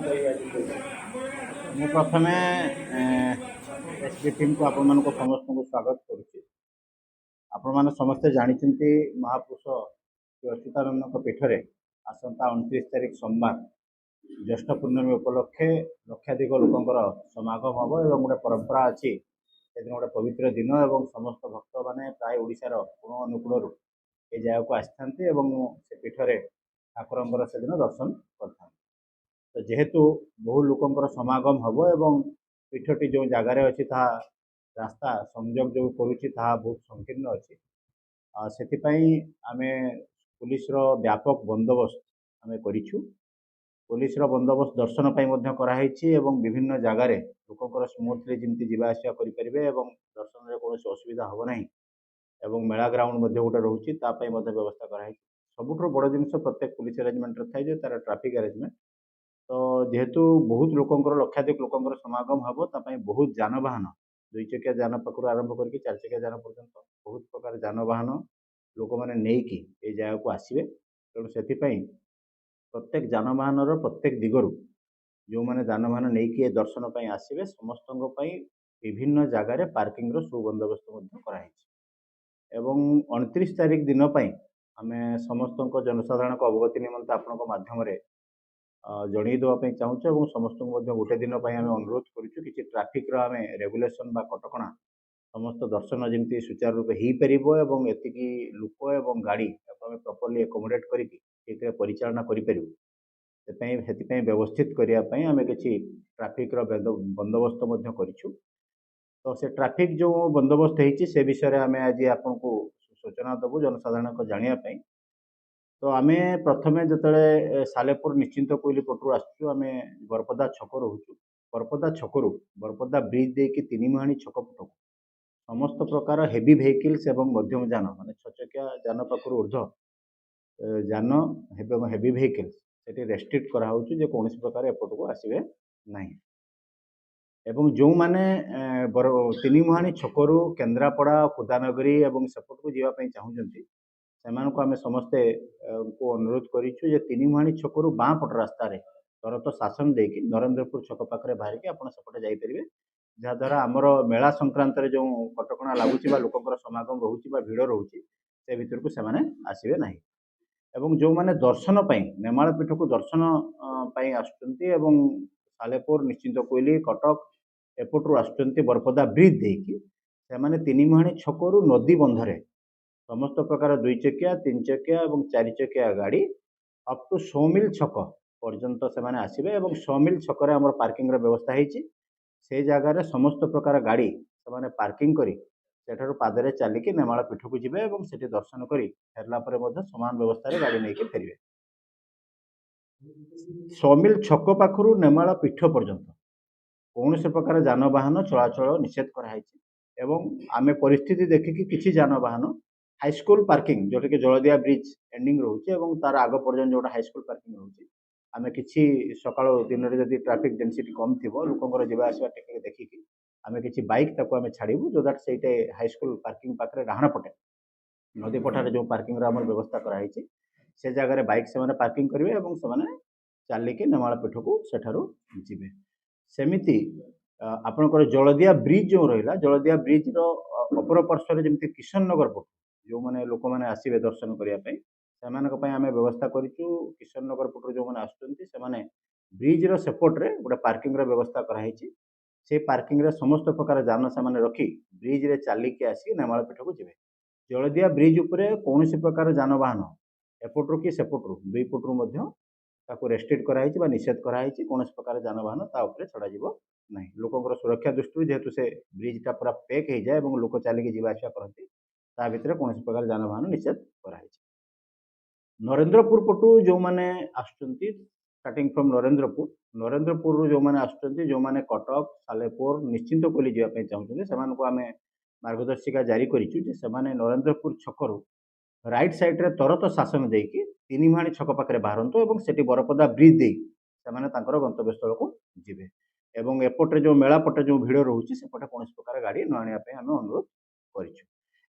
ମୁଁ ପ୍ରଥମେ ଏସ୍‌ଡି ଟିମ୍‌କୁ ଆପଣମାନଙ୍କୁ ସମସ୍ତଙ୍କୁ ସ୍ୱାଗତ କରୁଛି। ଆପଣମାନେ ସମସ୍ତେ ଜାଣିଛନ୍ତି ମହାପୁରୁଷ ଶ୍ରୀ ଅଚ୍ୟୁତାନନ୍ଦଙ୍କ ପୀଠରେ ଆସନ୍ତା 29 ତାରିଖ ସୋମବାର ଜ୍ୟେଷ୍ଠ ପୂର୍ଣ୍ଣମୀ ଉପଲକ୍ଷେ ଲକ୍ଷାଧିକ ଲୋକଙ୍କର ସମାଗମ ହେବ ଏବଂ ଗୋଟେ ପରମ୍ପରା ଅଛି। ସେଦିନ ଗୋଟେ ପବିତ୍ର ଦିନ ଏବଂ ସମସ୍ତ ଭକ୍ତମାନେ ପ୍ରାୟ ଓଡ଼ିଶାର କୋଣ ଅନୁକୋଣରୁ ଏ ଜାଗାକୁ ଆସିଥାନ୍ତି ଏବଂ ସେ ପୀଠରେ ଠାକୁରଙ୍କର ସେଦିନ ଦର୍ଶନ କରିଥାନ୍ତି। ତ ଯେହେତୁ ବହୁ ଲୋକଙ୍କର ସମାଗମ ହେବ ଏବଂ ପୀଠଟି ଯେଉଁ ଜାଗାରେ ଅଛି ତାହା ରାସ୍ତା ସଂଯୋଗ ଯେଉଁ କରୁଛି ତାହା ବହୁତ ସଂକୀର୍ଣ୍ଣ ଅଛି। ସେଥିପାଇଁ ଆମେ ପୁଲିସର ବ୍ୟାପକ ବନ୍ଦୋବସ୍ତ ଆମେ କରିଛୁ। ପୁଲିସର ବନ୍ଦୋବସ୍ତ ଦର୍ଶନ ପାଇଁ ମଧ୍ୟ କରାହେଇଛି ଏବଂ ବିଭିନ୍ନ ଜାଗାରେ ଲୋକଙ୍କର ସ୍ମୁଥଲି ଯେମିତି ଯିବା ଆସିବା କରିପାରିବେ ଏବଂ ଦର୍ଶନରେ କୌଣସି ଅସୁବିଧା ହେବ ନାହିଁ ଏବଂ ମେଳା ଗ୍ରାଉଣ୍ଡ ମଧ୍ୟ ଗୋଟେ ରହୁଛି ତା ପାଇଁ ମଧ୍ୟ ବ୍ୟବସ୍ଥା କରାହେଇଛି। ସବୁଠାରୁ ବଡ଼ ଜିନିଷ ପ୍ରତ୍ୟେକ ପୁଲିସ ଆରେଞ୍ଜମେଣ୍ଟରେ ଥାଏ ଯେ ତା'ର ଟ୍ରାଫିକ୍ ଆରେଞ୍ଜମେଣ୍ଟ। ତ ଯେହେତୁ ବହୁତ ଲୋକଙ୍କର ଲକ୍ଷାଧିକ ଲୋକଙ୍କର ସମାଗମ ହେବ ତା ପାଇଁ ବହୁତ ଯାନବାହନ 2 ଚକିଆ ଯାନ ପାଖରୁ ଆରମ୍ଭ କରିକି 4 ଚକିଆ ଯାନ ପର୍ଯ୍ୟନ୍ତ ବହୁତ ପ୍ରକାର ଯାନବାହନ ଲୋକମାନେ ନେଇକି ଏ ଜାଗାକୁ ଆସିବେ। ତେଣୁ ସେଥିପାଇଁ ପ୍ରତ୍ୟେକ ଯାନବାହନର ପ୍ରତ୍ୟେକ ଦିଗରୁ ଯେଉଁମାନେ ଯାନବାହନ ନେଇକି ଏ ଦର୍ଶନ ପାଇଁ ଆସିବେ ସମସ୍ତଙ୍କ ପାଇଁ ବିଭିନ୍ନ ଜାଗାରେ ପାର୍କିଂର ସୁବନ୍ଦୋବସ୍ତ ମଧ୍ୟ କରାହେଇଛି ଏବଂ 29 ତାରିଖ ଦିନ ପାଇଁ ଆମେ ସମସ୍ତଙ୍କ ଜନସାଧାରଣଙ୍କ ଅବଗତି ନିମନ୍ତେ ଆପଣଙ୍କ ମାଧ୍ୟମରେ ଜଣାଇ ଦେବା ପାଇଁ ଚାହୁଁଛୁ ଏବଂ ସମସ୍ତଙ୍କୁ ମଧ୍ୟ ଗୋଟେ ଦିନ ପାଇଁ ଆମେ ଅନୁରୋଧ କରୁଛୁ କିଛି ଟ୍ରାଫିକ୍ର ଆମେ ରେଗୁଲେସନ୍ ବା କଟକଣା ସମସ୍ତ ଦର୍ଶନ ଯେମିତି ସୁଚାରୁ ରୂପେ ହେଇପାରିବ ଏବଂ ଏତିକି ଲୋକ ଏବଂ ଗାଡ଼ି ତାକୁ ଆମେ ପ୍ରପରଲି ଏକୋମୋଡେଟ୍ କରିକି ଠିକ୍ରେ ପରିଚାଳନା କରିପାରିବୁ ସେଥିପାଇଁ ବ୍ୟବସ୍ଥିତ କରିବା ପାଇଁ ଆମେ କିଛି ଟ୍ରାଫିକ୍ର ବନ୍ଦୋବସ୍ତ ମଧ୍ୟ କରିଛୁ। ତ ସେ ଟ୍ରାଫିକ୍ ଯେଉଁ ବନ୍ଦୋବସ୍ତ ହେଇଛି ସେ ବିଷୟରେ ଆମେ ଆଜି ଆପଣଙ୍କୁ ସୂଚନା ଦେବୁ ଜନସାଧାରଣଙ୍କ ଜାଣିବା ପାଇଁ। ତ ଆମେ ପ୍ରଥମେ ଯେତେବେଳେ ସାଲେପୁର ନିଶ୍ଚିନ୍ତ କୋଇଲି ପଟରୁ ଆସୁଛୁ ଆମେ ବରପଦା ଛକ ରହୁଛୁ। ବରପଦା ଛକରୁ ବରପଦା ବ୍ରିଜ୍ ଦେଇକି ତିନିମୁହାଣୀ ଛକ ପଟକୁ ସମସ୍ତ ପ୍ରକାର ହେଭି ଭେହିକିଲ୍ସ ଏବଂ ମଧ୍ୟମ ଯାନ ମାନେ 6 ଚକିଆ ଯାନ ପାଖରୁ ଉର୍ଦ୍ଧ୍ୱ ଯାନ ଏବଂ ହେଭି ଭେହିକିଲ୍ସ ସେଠି ରେଷ୍ଟ୍ରିକ୍ଟ କରାହେଉଛି ଯେ କୌଣସି ପ୍ରକାର ଏପଟକୁ ଆସିବେ ନାହିଁ ଏବଂ ଯେଉଁମାନେ ତିନିମୁହାଣୀ ଛକରୁ କେନ୍ଦ୍ରାପଡ଼ା ଖୁଦାନଗରୀ ଏବଂ ସେପଟକୁ ଯିବା ପାଇଁ ଚାହୁଁଛନ୍ତି ସେମାନଙ୍କୁ ଆମେ ସମସ୍ତେ ଅନୁରୋଧ କରିଛୁ ଯେ ତିନିମୁହାଣୀ ଛକରୁ ବାଁ ପଟ ରାସ୍ତାରେ ତରତ ଶାସନ ଦେଇକି ନରେନ୍ଦ୍ରପୁର ଛକ ପାଖରେ ବାହାରିକି ଆପଣ ସେପଟେ ଯାଇପାରିବେ। ଯାହାଦ୍ୱାରା ଆମର ମେଳା ସଂକ୍ରାନ୍ତରେ ଯେଉଁ କଟକଣା ଲାଗୁଛି ବା ଲୋକଙ୍କର ସମାଗମ ରହୁଛି ବା ଭିଡ଼ ରହୁଛି ସେ ଭିତରକୁ ସେମାନେ ଆସିବେ ନାହିଁ ଏବଂ ଯେଉଁମାନେ ଦର୍ଶନ ପାଇଁ ନେମାଳ ପୀଠକୁ ଦର୍ଶନ ପାଇଁ ଆସୁଛନ୍ତି ଏବଂ ସାଲେପୁର ନିଶ୍ଚିନ୍ତ କୋଇଲି କଟକ ଏପଟରୁ ଆସୁଛନ୍ତି ବରପଦା ବ୍ରିଜ୍ ଦେଇକି ସେମାନେ ତିନିମୁହାଣୀ ଛକରୁ ନଦୀ ବନ୍ଧରେ ସମସ୍ତ ପ୍ରକାର 2 ଚକିଆ 3 ଚକିଆ ଏବଂ 4 ଚକିଆ ଗାଡ଼ି ଅପ୍ ଟୁ ସୌମିଲ ଛକ ପର୍ଯ୍ୟନ୍ତ ସେମାନେ ଆସିବେ ଏବଂ ସୌମିଲ ଛକରେ ଆମର ପାର୍କିଂର ବ୍ୟବସ୍ଥା ହେଇଛି। ସେ ଜାଗାରେ ସମସ୍ତ ପ୍ରକାର ଗାଡ଼ି ସେମାନେ ପାର୍କିଂ କରି ସେଠାରୁ ପାଦରେ ଚାଲିକି ନେମାଳ ପୀଠକୁ ଯିବେ ଏବଂ ସେଠି ଦର୍ଶନ କରି ଫେରିଲା ପରେ ମଧ୍ୟ ସମାନ ବ୍ୟବସ୍ଥାରେ ଗାଡ଼ି ନେଇକି ଫେରିବେ। ସୌମିଲ ଛକ ପାଖରୁ ନେମାଳ ପୀଠ ପର୍ଯ୍ୟନ୍ତ କୌଣସି ପ୍ରକାର ଯାନବାହନ ଚଳାଚଳ ନିଷେଧ କରାଯାଇଛି ଏବଂ ଆମେ ପରିସ୍ଥିତି ଦେଖିକି କିଛି ଯାନବାହନ ହାଇସ୍କୁଲ ପାର୍କିଂ ଯେଉଁଟାକି ଜଳଦିଆ ବ୍ରିଜ୍ ଏଣ୍ଡିଂ ରହୁଛି ଏବଂ ତାର ଆଗ ପର୍ଯ୍ୟନ୍ତ ଯେଉଁଟା ହାଇସ୍କୁଲ ପାର୍କିଂ ରହୁଛି ଆମେ କିଛି ସକାଳ ଦିନରେ ଯଦି ଟ୍ରାଫିକ୍ ଡେନ୍ସିଟି କମ୍ ଥିବ ଲୋକଙ୍କର ଯିବା ଆସିବା ଟିକେ ଦେଖିକି ଆମେ କିଛି ବାଇକ୍ ତାକୁ ଆମେ ଛାଡ଼ିବୁ ଯୋ ଦ୍ୟାଟ୍ ସେଇଟା ହାଇସ୍କୁଲ ପାର୍କିଂ ପାଖରେ ଡାହାଣ ପଟେ ନଦୀ ପଠାରେ ଯେଉଁ ପାର୍କିଂର ଆମର ବ୍ୟବସ୍ଥା କରାହେଇଛି ସେ ଜାଗାରେ ବାଇକ୍ ସେମାନେ ପାର୍କିଂ କରିବେ ଏବଂ ସେମାନେ ଚାଲିକି ନେମାଳ ପୀଠକୁ ସେଠାରୁ ଯିବେ। ସେମିତି ଆପଣଙ୍କର ଜଳଦିଆ ବ୍ରିଜ୍ ଯେଉଁ ରହିଲା ଜଳଦିଆ ବ୍ରିଜ୍ର ଅପର ପାର୍ଶ୍ୱରେ ଯେମିତି କିଶନ ନଗର ପଟୁ ଯେଉଁମାନେ ଲୋକମାନେ ଆସିବେ ଦର୍ଶନ କରିବା ପାଇଁ ସେମାନଙ୍କ ପାଇଁ ଆମେ ବ୍ୟବସ୍ଥା କରିଛୁ। କିଶନ ନଗର ପଟରୁ ଯେଉଁମାନେ ଆସୁଛନ୍ତି ସେମାନେ ବ୍ରିଜ୍ର ସେପଟରେ ଗୋଟେ ପାର୍କିଂର ବ୍ୟବସ୍ଥା କରାହେଇଛି। ସେ ପାର୍କିଂରେ ସମସ୍ତ ପ୍ରକାର ଯାନ ସେମାନେ ରଖି ବ୍ରିଜ୍ରେ ଚାଲିକି ଆସି ନେମାଳ ପୀଠକୁ ଯିବେ। ଜଳଦିଆ ବ୍ରିଜ୍ ଉପରେ କୌଣସି ପ୍ରକାର ଯାନବାହନ ଏପଟରୁ କି ସେପଟରୁ ଦୁଇ ପଟରୁ ମଧ୍ୟ ତାକୁ ରେଷ୍ଟ୍ରିକ୍ଟ କରାହେଇଛି ବା ନିଷେଧ କରାହେଇଛି। କୌଣସି ପ୍ରକାର ଯାନବାହନ ତା ଉପରେ ଛଡ଼ାଯିବ ନାହିଁ। ଲୋକଙ୍କର ସୁରକ୍ଷା ଦୃଷ୍ଟିରୁ ଯେହେତୁ ସେ ବ୍ରିଜ୍ଟା ପୁରା ପେକ୍ ହେଇଯାଏ ଏବଂ ଲୋକ ଚାଲିକି ଯିବା ଆସିବା କରନ୍ତି ତା ଭିତରେ କୌଣସି ପ୍ରକାର ଯାନବାହନ ନିଷେଧ କରାହେଇଛି। ନରେନ୍ଦ୍ରପୁର ପଟୁ ଯେଉଁମାନେ ଆସୁଛନ୍ତି ଷ୍ଟାର୍ଟିଂ ଫ୍ରମ୍ ନରେନ୍ଦ୍ରପୁରରୁ ଯେଉଁମାନେ ଆସୁଛନ୍ତି ଯେଉଁମାନେ କଟକ ସାଲେପୁର ନିଶ୍ଚିନ୍ତ କୋଇଲି ଯିବା ପାଇଁ ଚାହୁଁଛନ୍ତି ସେମାନଙ୍କୁ ଆମେ ମାର୍ଗଦର୍ଶିକା ଜାରି କରିଛୁ ଯେ ସେମାନେ ନରେନ୍ଦ୍ରପୁର ଛକରୁ ରାଇଟ୍ ସାଇଡ଼୍ରେ ତରତ ଶାସନ ଦେଇକି ତିନିମୁହାଣୀ ଛକ ପାଖରେ ବାହାରନ୍ତୁ ଏବଂ ସେଠି ବରପଦା ବ୍ରିଜ୍ ଦେଇ ସେମାନେ ତାଙ୍କର ଗନ୍ତବ୍ୟସ୍ଥଳକୁ ଯିବେ ଏବଂ ଏପଟରେ ଯେଉଁ ମେଳା ପଟେ ଯେଉଁ ଭିଡ଼ ରହୁଛି ସେପଟେ କୌଣସି ପ୍ରକାର ଗାଡ଼ି ନ ଆଣିବା ପାଇଁ ଆମେ ଅନୁରୋଧ କରିଛୁ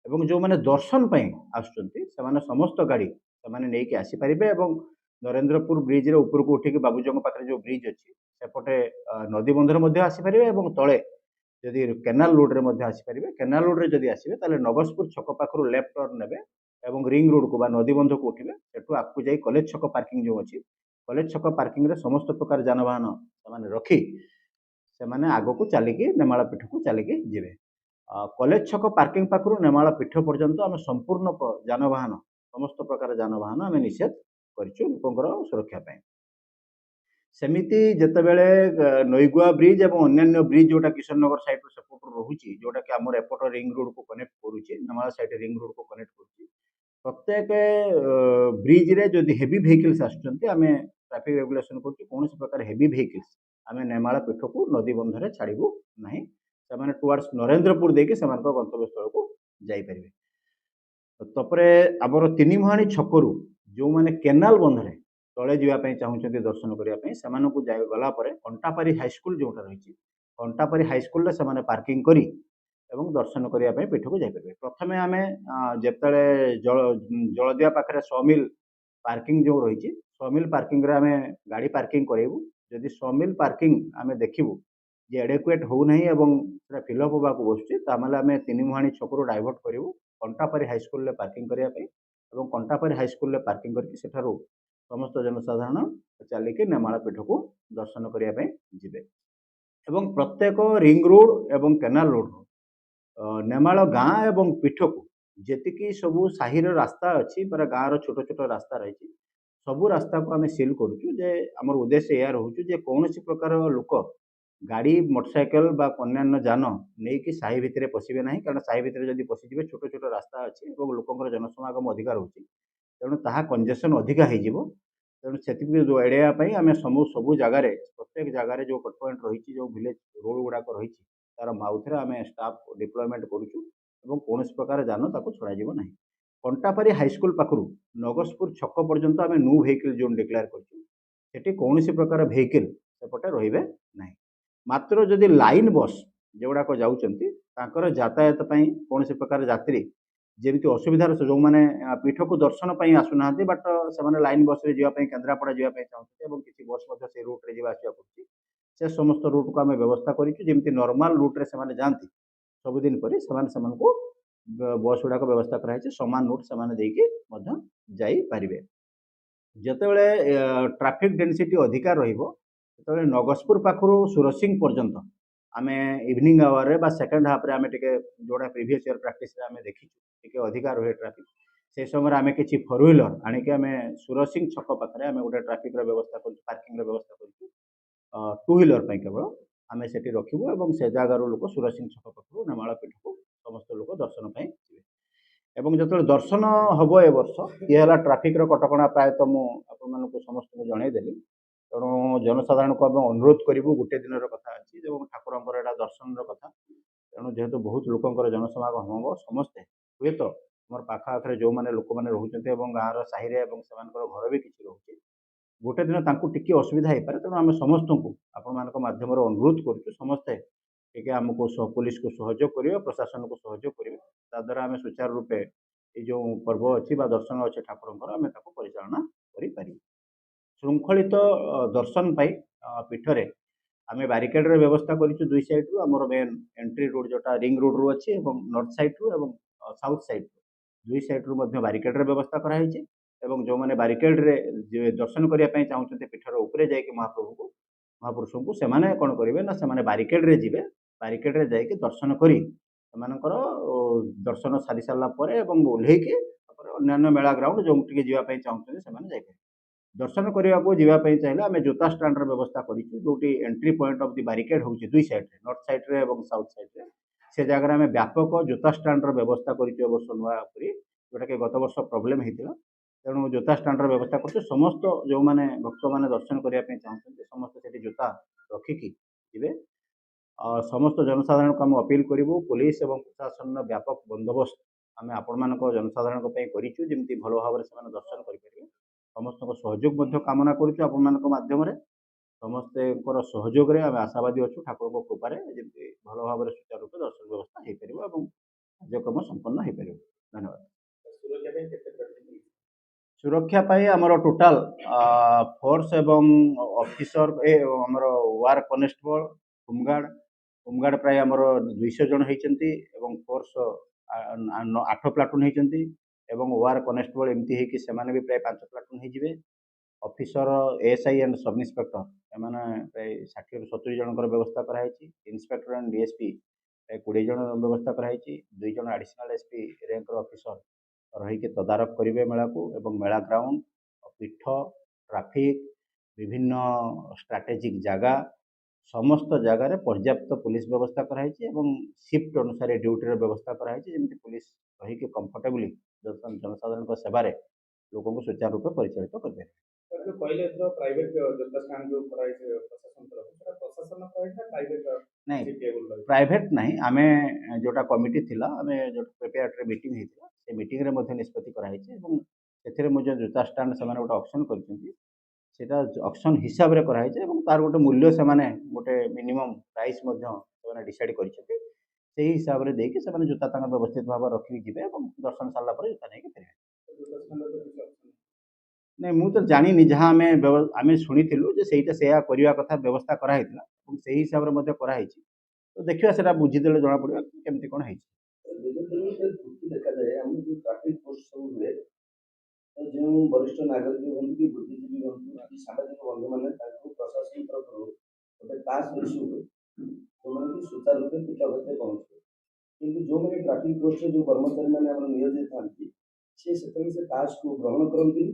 ଏବଂ ଯେଉଁମାନେ ଦର୍ଶନ ପାଇଁ ଆସୁଛନ୍ତି ସେମାନେ ସମସ୍ତ ଗାଡ଼ି ସେମାନେ ନେଇକି ଆସିପାରିବେ ଏବଂ ନରେନ୍ଦ୍ରପୁର ବ୍ରିଜ୍ର ଉପରକୁ ଉଠିକି ବାବୁଜଙ୍କ ପାଖରେ ଯେଉଁ ବ୍ରିଜ୍ ଅଛି सेपटे नदी बंधर मध्य आसीपारे और तले जदि केनाल रोड रे मध्य आसीपारे केनाल रोड रे जदि आसबे ताले नगसपुर छक पाखरु लेफ्ट टर्न नेबे एवं रिंग रोड को बा नदी बंध को उठिबे सेठु आपको जाई कॉलेज छक पार्किंग जो अछि कॉलेज छक पार्किंग रे समस्त प्रकार जानवाहन से रखी से आग को चलिकी नेमाल पीठ को चलिकी जीवे कॉलेज छक पार्किंग पाखरु नेमाल पीठ पर्यंत आम संपूर्ण जानवाहन समस्त प्रकार जानवाहन आम निषेध करिछु लोकंकर सुरक्षा पाई सेमिति जेतेबेले नईगुआ ब्रिज और अन्य ब्रिज जोटा किशननगर साइड सेपट रोचे जोटा कि आम एपट रिंग रोड को कनेक्ट करुचे नेमाल साइड रिंग रोड को कनेक्ट करुचे प्रत्येक ब्रिज रे जदि हेवी व्हीकल्स आसुचंती आमे ट्रैफिक रेगुलेशन करछु कौन प्रकार हेवी व्हीकल्स आमे नेमाल पीठ को नदी बंधरे छाड़बू नहीं से टुवर्ड्स नरेंद्रपुर देके गंतव्य स्थल को जाई परिबे तपरे आमर तीन मुहाणी छकरू जो माने केनाल बंधरे तले जावाई चाहूँगी दर्शन करने गलापर कंटापारी हाईस्कल जोटा रही कंटापारी हाईस्कल से पार्किंग करी एवं दर्शन करने पीठ को जापर प्रथम आम जिते जलदिया पाखे 100 मिल पार्किंग जो रही 100 मिल पार्किंग आम गाड़ी पार्किंग करेबू जदि 100 मिल पार्किंग आम देखू जे एडेक्वेट होना फिलअप होगा बसुचे आम तीन मुहाणी छकरू डाइवर्ट करूँ कंटापारी हाईस्कल पार्किंग करने कंटापारी हाईस्कल पार्किंग करके समस्त जनसाधारण चलिकी नेमाल पीठ को दर्शन करने जिबे एवं प्रत्येक रिंग रोड एवं केनाल रोड नेमाल गाँ एवं पीठ को जी सबू साही रास्ता अच्छी पूरा गाँव छोट छोट रास्ता रही सबू रास्ता को आम सिल करुचु जे आमर उद्देश्य यह रोचु जे कौन प्रकार लोक गाड़ी मोटरसाइकेल बा अन्य जान नहीं कि साही भितर पशिबे नहीं कारण साही भितर जब पशिजे छोट छोट रास्ता अच्छी और लोकर जनसमागम अधिक रोचे तेणु ताहा कंजेसन अधिका हो तेणु से एड़ाई आम सबू जगार प्रत्येक जगार जो कट पॉइंट रही जो विलेज रोड गुड़ाक रही तार माउथरे आम स्टाफ डिप्लॉयमेंट करुचु कौन प्रकार जान ताको छड़ा ना कंटापारी हाईस्कल पाखु नगसपुर छक पर्यंत आम नो व्हीकल जोन डिक्लेयर कर कौन प्रकार व्हीकल सेपटे रे ना मात्र जदि लाइन बस जोड़ाक जाकर यातायात कौन प्रकार यात्री जमी असुविधार जो मैंने पीठ को दर्शन पर आसुना बट से लाइन बस जावाई केन्द्रापड़ा जावाई चाहते किसी बस से रूट रे आसा कर समस्त रूट को आम व्यवस्था करमी नॉर्मल रूट रे से जाती सबुदिन पर बस गुड़ाक व्यवस्था कराई सामान रूट से जापरें जितेबले ट्रैफिक डेंसिटी अधिका रो नगसपुर पाखु सुरसिंग पर्यंत आम इवनिंग आवर रे सेकेंड हाफ रे आम जोड़ा प्रीवियस ईयर प्रैक्टिस रे आम देखी टे अधिका रहे ट्राफिक से समय आम किसी फोर व्हीलर आणिक आम सुरसिंग छक पाखे आम गोटे ट्राफिक व्यवस्था कर पार्किंग व्यवस्था कर टू व्हीलर केवल आम से रखू और से जगार लोक सुरसिंग छक पाखु नेमाल पीठ को समस्त लोक दर्शन पाई एवं जो दर्शन हम ए वर्ष ये है ट्राफिक कटका प्रायतः मुझे समस्त को जनईदेली तेणु जनसाधारण को आम अनुरोध करूँ गोटे दिन कथा अच्छी ठाकुर यहाँ दर्शन कथा तेणु जेहेतु बहुत लोकर जनसमागम हम समस्ते हुए तो आम पाखे जो मैंने लोक मैंने रोचे गाँव साहि घर भी किसी रोचे गोटे दिन टी असुविधा हो पाए तेणु आम समस्त को आपण माध्यम अनुरोध करुँ समस्ते टे आमको पुलिस को सहयोग करेंगे प्रशासन को सहयोग करेंगे ताद्वारा आम सुचारू रूपे ये जो पर्व अच्छी दर्शन अच्छे ठाकुर आम परिचालना करें श्रृंखलित दर्शन पीठरे आम बारिकेड व्यवस्था करूँ दुई साइड रु आमर मेन एंट्री रोड जोटा रिंग रोड रु अच्छी नॉर्थ साइड रु साउथ साइड दुई साइड रु बारिकेड व्यवस्था कराई जो मैंने बारिकेड दर्शन करने चाहते पीठर उपरे जाकि महापुरुषों को सेमाने कौन करेंगे ना से बारिकेड रे जीवे बारिकेड रे जाकि दर्शन करी दर्शन सारी सारापर ओह्लैकी अन्य मेला ग्राउंड जो जावाई चाहते हैं दर्शन करने को जीवाई चाहिए आम जोता स्टाण्ड व्यवस्था करूँ entry point of the barricade हूँ दुई साइड नॉर्थ साइड रे और साउथ साइड रे से जगह आम व्यापक जोता स्टाण्ड व्यवस्था करवर्ष नुआ जोटा कि गत वर्ष प्रोब्लेम होता तेणु जोता स्टाण्ड व्यवस्था कर समस्त जो मैंने भक्त मैंने दर्शन करने चाहते समस्त से जोता रखिकी जी समस्त जनसाधारण को आम अपील करूँ पुलिस और प्रशासन व्यापक बंदोबस्त आम आपण जनसाधारण करमी भल भाव से दर्शन करेंगे समस्त सहयोग कामना करूँ समस्त सहयोग आम आशावादी अच्छु ठाकुर कृपार जमी भल भाव सुचारू रूप दर्शन व्यवस्था हो पार और कार्यक्रम संपन्न हो पार धन्यवाद। सुरक्षा पाई आमर टोटाल फोर्स एवं ऑफिसर आमर वार कनेस्टेबल होमगार्ड प्राय आमर 200 जन होती फोर्स 8 प्लाटून होती वार कनेस्टेबल एमती है कि सेमाने भी प्राय 5 प्लाटून हो officer ASI and sub inspector एमाने प्राय 60 ରୁ 70 जनकर व्यवस्था कराई। इन्स्पेक्टर एंड डीएसपी प्राय 20 जन व्यवस्था कराई। 2 जन एडिशनल एसपी रैंक ऑफिसर रही तदारख करेंगे मेला को एवं मेला ग्राउंड पीठ ट्राफिक विभिन्न स्ट्राटेजिक जगह समस्त जगार पर्याप्त पुलिस व्यवस्था कराई शिफ्ट अनुसार ड्यूटी व्यवस्था कराई जमी पुलिस रही कंफर्टेबली जनसाधारण सेवार लोक सुचारू रूप परिचालित करें। प्राइवेट नहीं आम जोटा कमिटी थिला आमे जो प्रिपेयरटरी मीटिंग होता से मीटिंग रे मध्य निष्पत्ति कराई से जो जूता स्टाण्ड से गोटे ऑक्शन करटा ऑक्शन हिसाब से कराई तार गोटे मूल्य से गोटे मिनिमम प्राइस डिसाइड कर हिसाब से देखिए से जूता व्यवस्थित भाव रखिक जी दर्शन सारा जूता नहीं फेर नहीं मु तो जानी जहाँ आम शुणी से करने कथा व्यवस्था कराई से हिसाब से कराई तो देखिए से बुझीदे जना पड़ा केमती कौन है। जो वरिष्ठ नागरिक हूँ कि बुद्धिजीवी हूँ कि सामाजिक बंधु मैंने प्रशासन तरफ गोटे टास्क इश्यू हुए जो मैंने कि सुचारू रूप पीठ गति पहुँचे कि जो मैंने ट्राफिक फोर्स जो कर्मचारी मैंने नियोजित था से टास्क को ग्रहण करती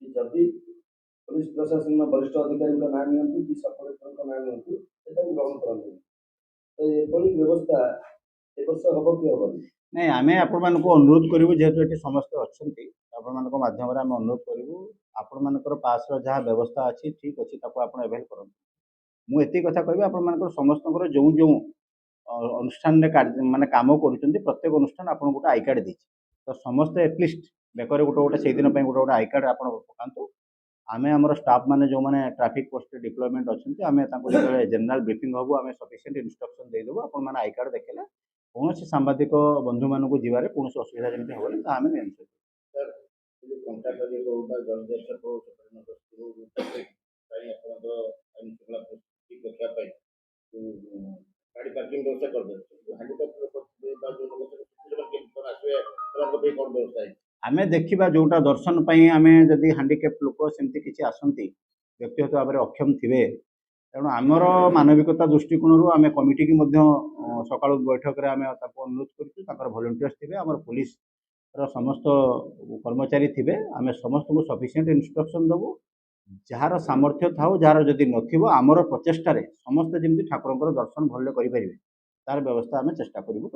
जदि पुलिस प्रशासन वरिष्ठ अधिकारी ना नि कि सब कलेक्टर ना नि ग्रहण करते तो ये व्यवस्था ए वर्ष हम कि हेनी नहीं आम आपण अनुरोध करूँ जेहेतु ये समस्त अच्छा आपण माध्यम आम अनुरोध करूँ आपण मानकर पास जहाँ व्यवस्था अच्छी ठीक अच्छी आप एवेल करूँ मुझे कथा कह आप समस्त जो जो अनुष्ठान माने काम कर प्रत्येक अनुष्ठान आपको गोटे आई कार्ड देती तो समस्ते एटलिस्ट बेकर गोटे गोटे से दिन गोटे गोटे आई कार्ड आप पकातु आम आम स्टाफ मैंने जो मैंने ट्राफिक पोस्ट डिप्लॉयमेंट अच्छे आम जो जनरल ब्रीफिंग हबू आम सफिशिएंट इंस्ट्रक्शन देदेबू आप आई कार्ड देखले कौन सांबादिक बंधु मानक जीवार कौन असुविधा जमी हेनी तो आम नियंत्रित आम देखा जोटा दर्शन आम जदि हांडिकेप लोक सेमती किसी आसती व्यक्तिगत भाव में अक्षम थे तेणु आमर मानविकता दृष्टिकोण आम कमिटी की सका बैठक में आम अनुरोध कर भलेंटियर्स थे आम पुलिस समस्त कर्मचारी थे आम समस्त को सफिशिएंट इंस्ट्रक्शन देवु जार सामर्थ्य था जार जदि नमर प्रचेषार समस्ते जमी ठाकुर दर्शन भले करें तार व्यवस्था आम चेष्टा करूँ।